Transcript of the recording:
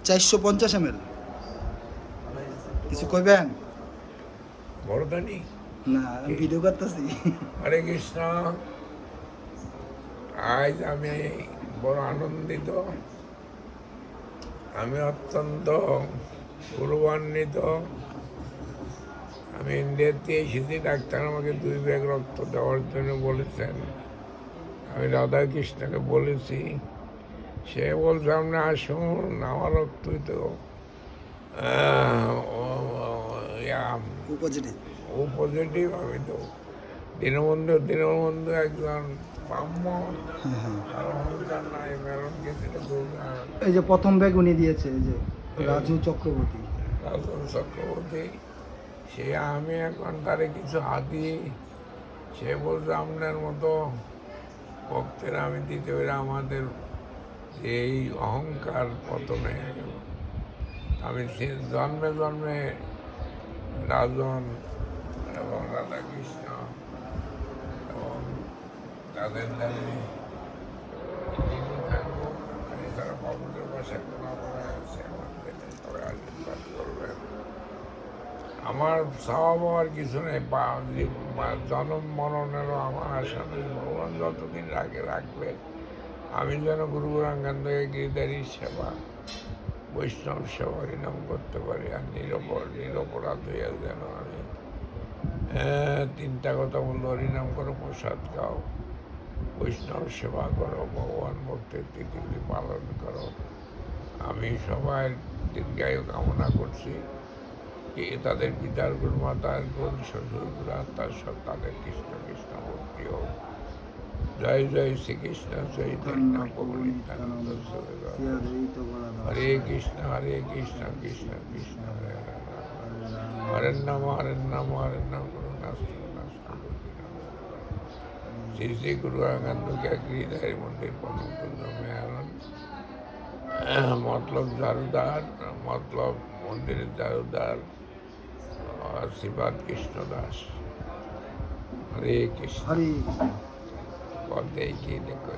450 ml কিছু কইবেন? বড়দানি না, আমি ভিডিও করতেছি। হরে কৃষ্ণ। আজ আমি বড় আনন্দিত, আমি অত্যন্ত গৌরবান্বিত। আমি ইন্ডিয়াতে এসেছি, ডাক্তার আমাকে 2 ব্যাগ রক্ত দেওয়ার জন্য বলেছেন। আমি রাধাকৃষ্ণকে বলেছি, সে বলছে আপনি আসুন, আমার রক্তই তো ও পজিটিভ। আমি তো দীনবন্ধু একজন ব্রাহ্ম, আর অহংকার নাই। মেরন গেছিল এই যে প্রথম ব্যাগ উনি দিয়েছে, এই যে রাজু চক্রবর্তী। রাজন চক্রবর্তী, সে আমি এখন তারে কিছু হাতি, সে বলছে আপনার মতো ভক্তের আমি দিতে পারি, আমাদের এই অহংকার পতন হয়ে গেল। আমি জন্মে জন্মে রাজন এবং রাধাকৃষ্ণ এবং তাদের দ্বারে থাকবো। তারা বাবুদের বাসায় কোনো বলা আছে, আমাদের সবাই আশীর্বাদ করবেন। আমার স্বভাব হওয়ার কিছু নেই, জন্ম মরণেরও আমার আশা নেই। ভগবান যতদিন রাখবে, আমি যেন গুরু গৌরাঙ্গানন্দকে গিরিধারীর সেবা, বৈষ্ণব সেবা হরিনাম করতে পারি, আর নিরপরাধ হইয়া যেন আমি 3টা কথা বললো, হরিনাম করো, প্রসাদ খাও, বৈষ্ণব সেবা করো, ভগবান ভক্তের তিথিগুলি পালন করো। আমি সবাই দীর্ঘায়ু কামনা করছি, কি তাদের পিতার গুরু, মাতার গুরু, শ্বশুর গুরু, আত্মার সব তাদের কৃষ্ণ কৃষ্ণ ভক্তি হোক। জয় জয় শ্রীকৃষ্ণ চৈতন্য প্রভু নিত্যানন্দ হরে কৃষ্ণ কৃষ্ণ কৃষ্ণ হরে হরে, হরের নাম গুরু নাস্ত শ্রী শ্রী গুরু গৌরাঙ্গানন্দকে গিরিধারী মন্দির প্রণাম করল মেয়ারন, মতলব ঝাড়ুদার, মতলব মন্দিরের ঝাড়ুদার শ্রীপাদ কৃষ্ণ দাস। হরে কৃষ্ণ। হরে পদে কি দেখো।